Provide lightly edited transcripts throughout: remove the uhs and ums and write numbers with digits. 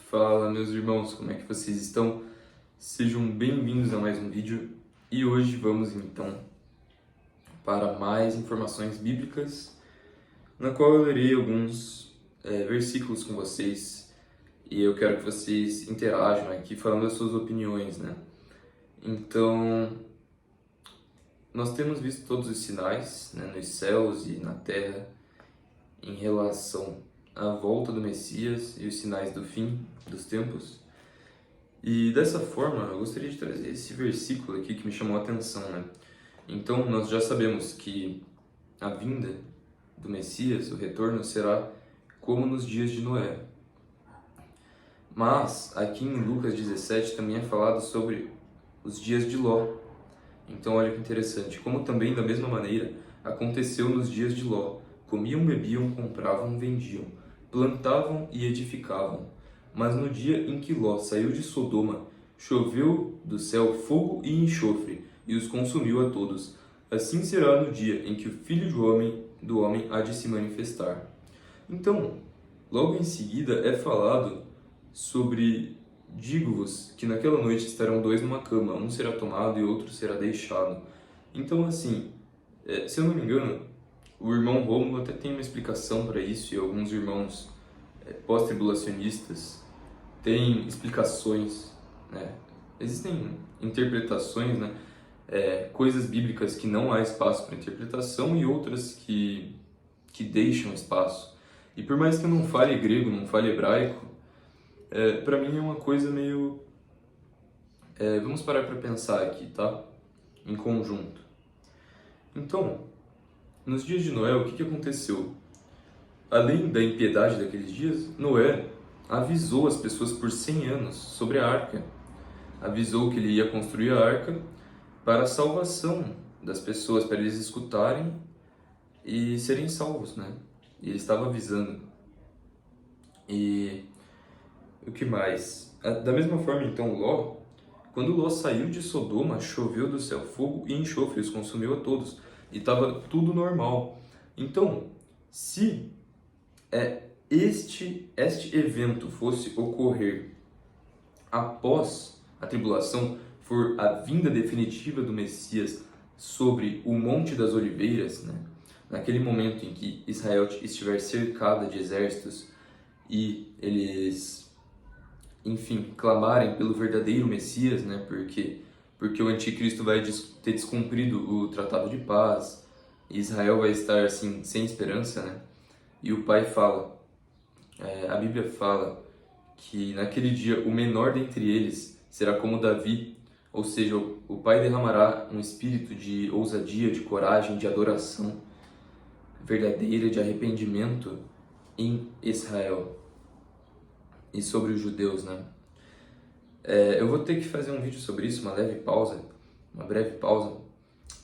Fala, meus irmãos, como é que vocês estão? Sejam bem-vindos a mais um vídeo e hoje vamos então para mais informações bíblicas, na qual eu lerei alguns versículos com vocês e eu quero que vocês interajam aqui falando as suas opiniões, né? Então, nós temos visto todos os sinais, né, nos céus e na terra em relação à volta do Messias e os sinais do fim dos tempos. E dessa forma, eu gostaria de trazer esse versículo aqui que me chamou a atenção, né? Então, nós já sabemos que a vinda do Messias, o retorno, será como nos dias de Noé. Mas, aqui em Lucas 17 também é falado sobre os dias de Ló. Então, olha que interessante. Como também, da mesma maneira, aconteceu nos dias de Ló. Comiam, bebiam, compravam, vendiam, plantavam e edificavam. Mas no dia em que Ló saiu de Sodoma, choveu do céu fogo e enxofre, e os consumiu a todos. Assim será no dia em que o Filho do homem há de se manifestar. Então, logo em seguida é falado sobre: digo-vos que naquela noite estarão dois numa cama, um será tomado e outro será deixado. Então, assim, se eu não me engano, o irmão Rômulo até tem uma explicação para isso, e alguns irmãos pós-tribulacionistas têm explicações, né? Existem interpretações, né? Coisas bíblicas que não há espaço para interpretação e outras que deixam espaço. E por mais que eu não fale grego, não fale hebraico, para mim é uma coisa meio... vamos parar para pensar aqui, tá? Em conjunto. Então, nos dias de Noé, o que aconteceu? Além da impiedade daqueles dias, Noé avisou as pessoas por 100 anos sobre a arca. Avisou que ele ia construir a arca para a salvação das pessoas, para eles escutarem e serem salvos, né? E ele estava avisando. E o que mais? Da mesma forma, então, Ló, quando Ló saiu de Sodoma, choveu do céu fogo e enxofre, os consumiu a todos. E estava tudo normal. Então, se este evento fosse ocorrer após a tribulação, for a vinda definitiva do Messias sobre o Monte das Oliveiras, né? Naquele momento em que Israel estiver cercada de exércitos e eles, enfim, clamarem pelo verdadeiro Messias, né? Porque o anticristo vai ter descumprido o tratado de paz, e Israel vai estar assim sem esperança, né? E o pai fala, a Bíblia fala que naquele dia o menor dentre eles será como Davi, ou seja, o pai derramará um espírito de ousadia, de coragem, de adoração verdadeira, de arrependimento em Israel e sobre os judeus, né? Eu vou ter que fazer um vídeo sobre isso, uma breve pausa,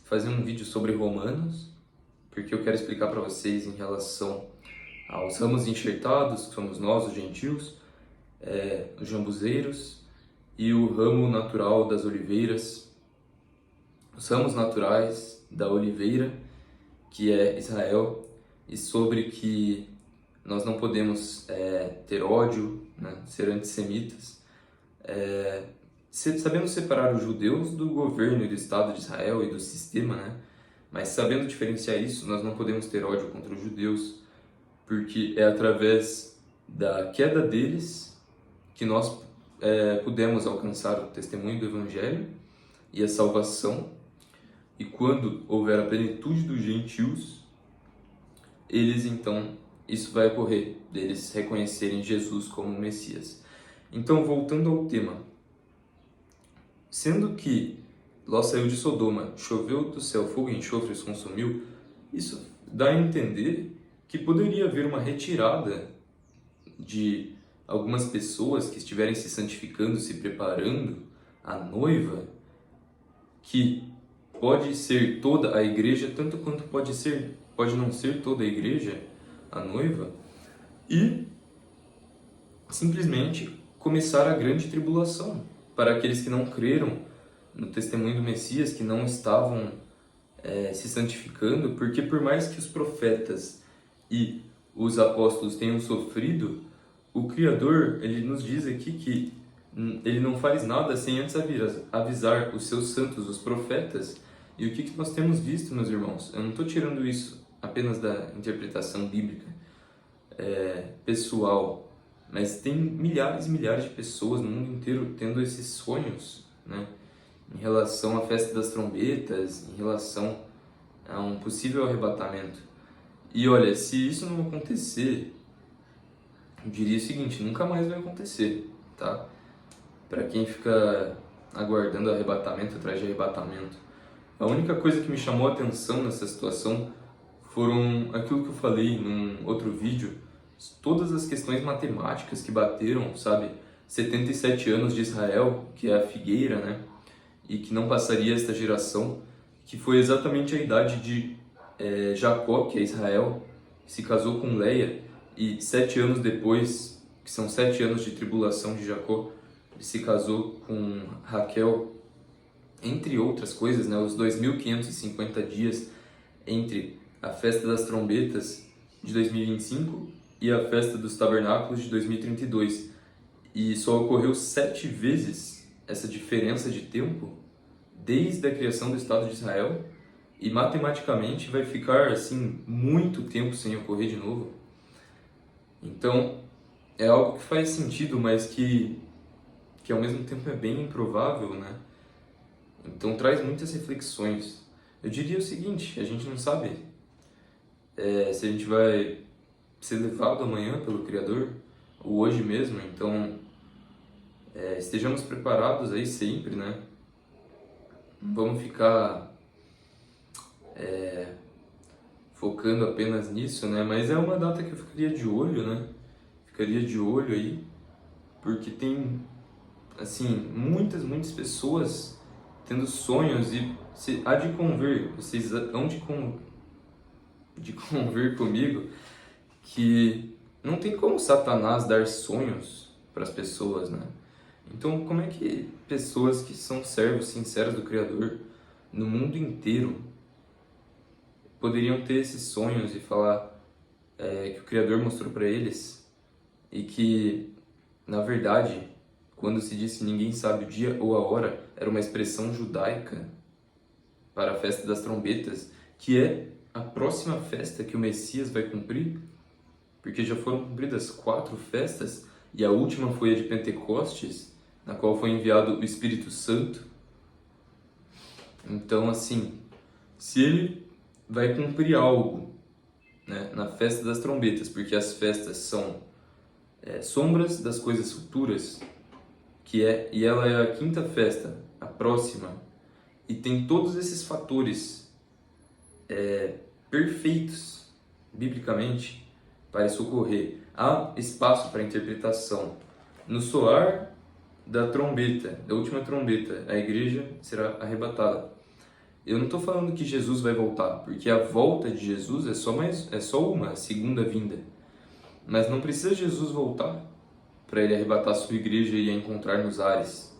fazer um vídeo sobre Romanos, porque eu quero explicar para vocês em relação aos ramos enxertados, que somos nós, os gentios, os jambuzeiros, e o ramo natural das oliveiras, os ramos naturais da oliveira, que é Israel, e sobre que nós não podemos ter ódio, né, ser antissemitas, sabendo separar os judeus do governo e do Estado de Israel e do sistema, né? Mas sabendo diferenciar isso, nós não podemos ter ódio contra os judeus, porque é através da queda deles que nós pudemos alcançar o testemunho do Evangelho e a salvação. E quando houver a plenitude dos gentios, eles então, isso vai ocorrer, deles reconhecerem Jesus como o Messias. Então, voltando ao tema, sendo que Ló saiu de Sodoma, choveu do céu fogo e enxofre os consumiu, isso dá a entender que poderia haver uma retirada de algumas pessoas que estiverem se santificando, se preparando, a noiva, que pode ser toda a igreja, tanto quanto pode não ser toda a igreja, a noiva, e simplesmente começar a grande tribulação para aqueles que não creram no testemunho do Messias, que não estavam se santificando, porque por mais que os profetas e os apóstolos tenham sofrido, o Criador, ele nos diz aqui que ele não faz nada sem antes avisar os seus santos, os profetas. E o que nós temos visto, meus irmãos? Eu não estou tirando isso apenas da interpretação bíblica pessoal, mas tem milhares e milhares de pessoas no mundo inteiro tendo esses sonhos, né? Em relação à festa das trombetas, em relação a um possível arrebatamento. E olha, se isso não acontecer, eu diria o seguinte: nunca mais vai acontecer, tá? Para quem fica aguardando arrebatamento atrás de arrebatamento. A única coisa que me chamou a atenção nessa situação foram aquilo que eu falei num outro vídeo, todas as questões matemáticas que bateram, sabe? 77 anos de Israel, que é a figueira, né? E que não passaria esta geração, que foi exatamente a idade de Jacó, que é Israel, que se casou com Leia, e 7 anos depois, que são 7 anos de tribulação de Jacó, ele se casou com Raquel, entre outras coisas, né? Os 2.550 dias entre a festa das trombetas de 2025 e a festa dos tabernáculos de 2032. E só ocorreu 7 vezes essa diferença de tempo desde a criação do Estado de Israel, e matematicamente vai ficar assim muito tempo sem ocorrer de novo. Então é algo que faz sentido, mas que ao mesmo tempo é bem improvável, né? Então traz muitas reflexões. Eu diria o seguinte: a gente não sabe se a gente vai ser levado amanhã pelo Criador ou hoje mesmo. Então estejamos preparados aí sempre, né? Não vamos ficar focando apenas nisso, né? Mas é uma data que eu ficaria de olho, né? Ficaria de olho aí, porque tem, assim, muitas pessoas tendo sonhos, e há de conver, vocês hão de conver comigo que não tem como Satanás dar sonhos para as pessoas, né? Então, como é que pessoas que são servos sinceros do Criador no mundo inteiro poderiam ter esses sonhos e falar que o Criador mostrou para eles, e que, na verdade, quando se disse ninguém sabe o dia ou a hora, era uma expressão judaica para a festa das trombetas, que é a próxima festa que o Messias vai cumprir, porque já foram cumpridas 4 festas e a última foi a de Pentecostes, na qual foi enviado o Espírito Santo. Então, assim, se ele vai cumprir algo, né, na festa das trombetas, porque as festas são sombras das coisas futuras, e ela é a 5ª festa, a próxima, e tem todos esses fatores perfeitos, biblicamente, para isso ocorrer. Há espaço para interpretação. No soar da trombeta, da última trombeta, a igreja será arrebatada. Eu não estou falando que Jesus vai voltar, porque a volta de Jesus é só uma, a segunda vinda. Mas não precisa Jesus voltar para ele arrebatar a sua igreja e a encontrar nos ares.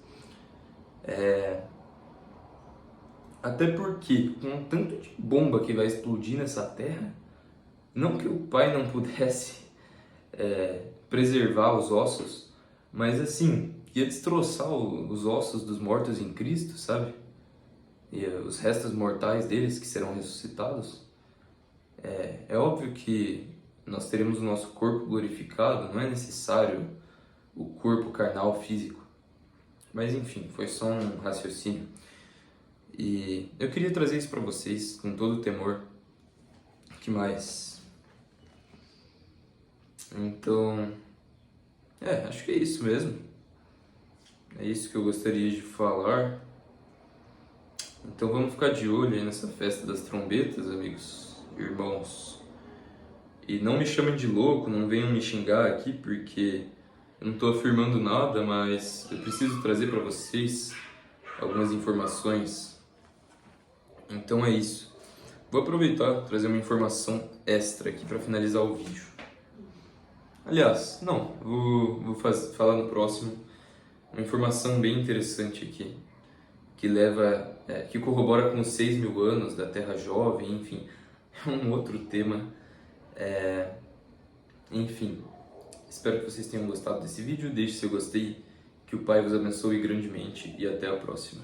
Até porque, com o tanto de bomba que vai explodir nessa terra, não que o Pai não pudesse preservar os ossos, mas assim, ia destroçar os ossos dos mortos em Cristo, sabe? E os restos mortais deles que serão ressuscitados. É óbvio que nós teremos o nosso corpo glorificado, não é necessário o corpo carnal físico. Mas enfim, foi só um raciocínio. E eu queria trazer isso para vocês com todo o temor. O que mais? Então, acho que é isso mesmo. É isso que eu gostaria de falar. Então vamos ficar de olho aí nessa festa das trombetas, amigos, irmãos. E não me chamem de louco, não venham me xingar aqui, porque eu não estou afirmando nada, mas eu preciso trazer para vocês algumas informações. Então é isso. Vou aproveitar e trazer uma informação extra aqui para finalizar o vídeo. Aliás, não, vou falar no próximo uma informação bem interessante aqui, que corrobora com os 6.000 anos da Terra Jovem, enfim, é um outro tema. Enfim, Espero que vocês tenham gostado desse vídeo, deixe seu gostei, que o Pai vos abençoe grandemente e até a próxima.